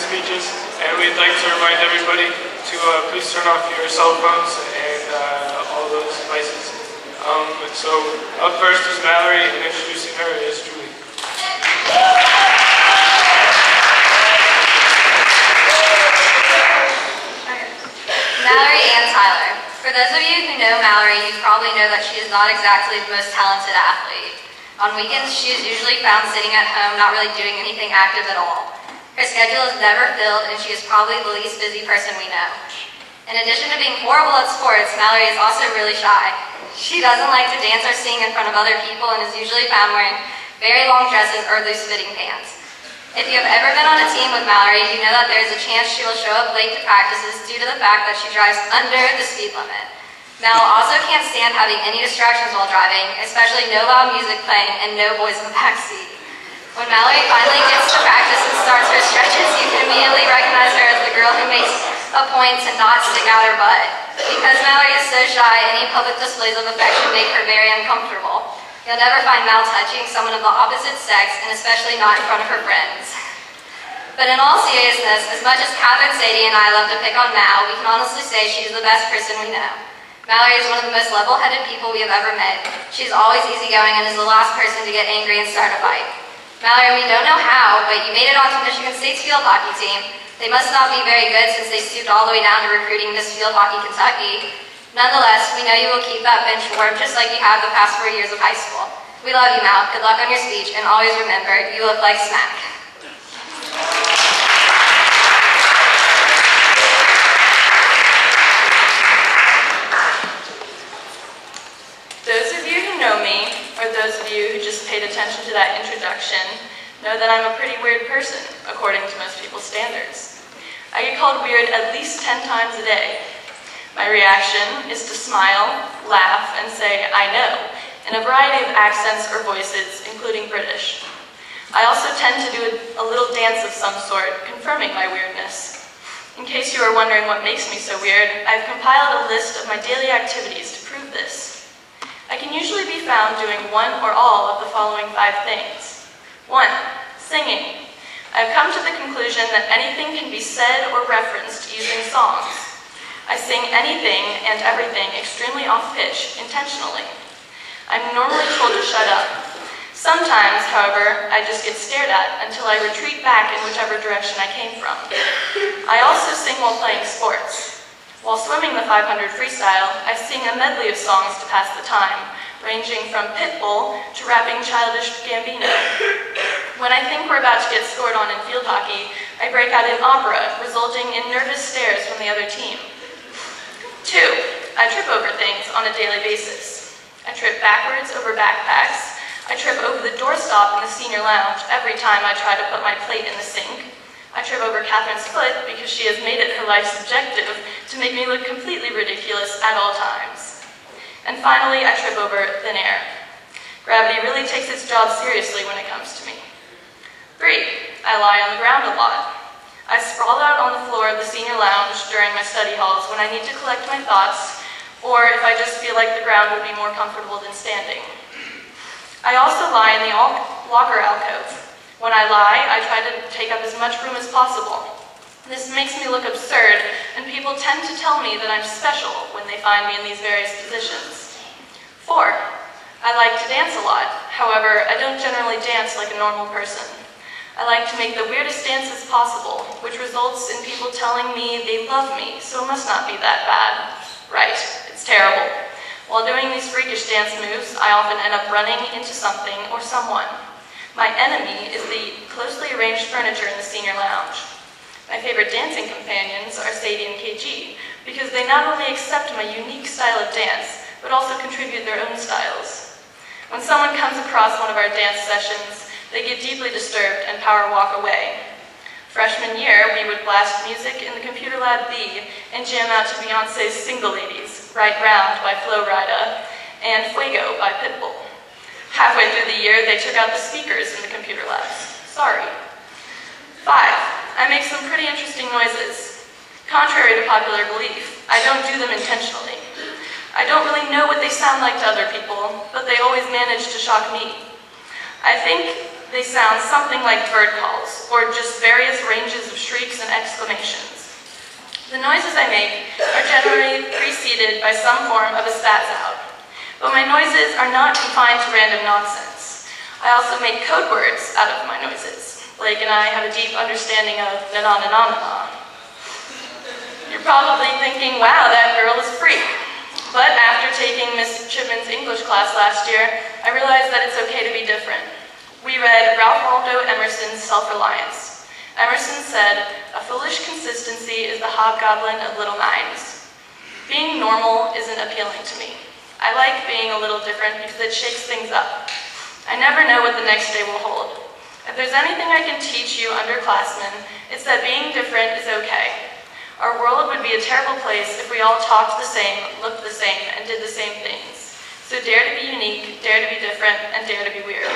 speeches, and we'd like to remind everybody to please turn off your cell phones and all those devices. So up first is Mallory, and introducing her is Julie. Mallory and Tyler. For those of you who know Mallory, you probably know that she is not exactly the most talented athlete. On weekends, she is usually found sitting at home, not really doing anything active at all. Her schedule is never filled, and she is probably the least busy person we know. In addition to being horrible at sports, Mallory is also really shy. She doesn't like to dance or sing in front of other people and is usually found wearing very long dresses or loose-fitting pants. If you have ever been on a team with Mallory, you know that there is a chance she will show up late to practices due to the fact that she drives under the speed limit. Mal also can't stand having any distractions while driving, especially no loud music playing and no boys in the back seat. When Mallory finally gets to practice and starts her stretches, you can immediately recognize her as the girl who makes a point to not stick out her butt. Because Mallory is so shy, any public displays of affection make her very uncomfortable. You'll never find Mal touching someone of the opposite sex, and especially not in front of her friends. But in all seriousness, as much as Kat and Sadie and I love to pick on Mal, we can honestly say she's the best person we know. Mallory is one of the most level-headed people we have ever met. She's always easygoing and is the last person to get angry and start a fight. Mallory, we don't know how, but you made it onto Michigan State's field hockey team. They must not be very good since they stooped all the way down to recruiting Miss Field Hockey Kentucky. Nonetheless, we know you will keep that bench warm just like you have the past 4 years of high school. We love you, Mal. Good luck on your speech, and always remember, you look like smack. Those of you who know me, or those of you who just paid attention to that introduction, know that I'm a pretty weird person, according to most people's standards. I get called weird at least 10 times a day. My reaction is to smile, laugh, and say, I know, in a variety of accents or voices, including British. I also tend to do a little dance of some sort, confirming my weirdness. In case you are wondering what makes me so weird, I've compiled a list of my daily activities to prove this. I can usually be found doing one or all of the following 5 things. 1. Singing. I've come to the conclusion that anything can be said or referenced using songs. I sing anything and everything extremely off-pitch, intentionally. I'm normally told to shut up. Sometimes, however, I just get stared at until I retreat back in whichever direction I came from. I also sing while playing sports. While swimming the 500 freestyle, I sing a medley of songs to pass the time, ranging from Pitbull to rapping Childish Gambino. When I think we're about to get scored on in field hockey, I break out in opera, resulting in nervous stares from the other team. 2. I trip over things on a daily basis. I trip backwards over backpacks. I trip over the doorstop in the senior lounge every time I try to put my plate in the sink. I trip over Catherine's foot because she has made it her life's objective to make me look completely ridiculous at all times. And finally, I trip over thin air. Gravity really takes its job seriously when it comes to me. 3. I lie on the ground a lot. I sprawl out on the floor of the senior lounge during my study halls when I need to collect my thoughts, or if I just feel like the ground would be more comfortable than standing. I also lie in the locker alcove. When I lie, I try to take up as much room as possible. This makes me look absurd, and people tend to tell me that I'm special when they find me in these various positions. 4. I like to dance a lot. However, I don't generally dance like a normal person. I like to make the weirdest dances possible, which results in people telling me they love me, so it must not be that bad. Right, it's terrible. While doing these freakish dance moves, I often end up running into something or someone. My enemy is the closely arranged furniture in the senior lounge. My favorite dancing companions are Sadie and KG, because they not only accept my unique style of dance, but also contribute their own styles. When someone comes across one of our dance sessions, they get deeply disturbed and power walk away. Freshman year, we would blast music in the Computer Lab B and jam out to Beyonce's Single Ladies, Right Round by Flo Rida, and Fuego by Pitbull. Halfway through the year, they took out the speakers in the computer labs. Sorry. 5. I make some pretty interesting noises. Contrary to popular belief, I don't do them intentionally. I don't really know what they sound like to other people, but they always manage to shock me. I think they sound something like bird calls, or just various ranges of shrieks and exclamations. The noises I make are generally preceded by some form of a spaz out. But my noises are not confined to random nonsense. I also make code words out of my noises. Blake and I have a deep understanding of na-na-na-na-na-na. You're probably thinking, wow, that girl is a freak. But after taking Miss Chipman's English class last year, I realized that it's okay to be different. We read Ralph Waldo Emerson's Self-Reliance. Emerson said, "A foolish consistency is the hobgoblin of little minds." Being normal isn't appealing to me. I like being a little different because it shakes things up. I never know what the next day will hold. If there's anything I can teach you underclassmen, it's that being different is okay. Our world would be a terrible place if we all talked the same, looked the same, and did the same things. So dare to be unique, dare to be different, and dare to be weird.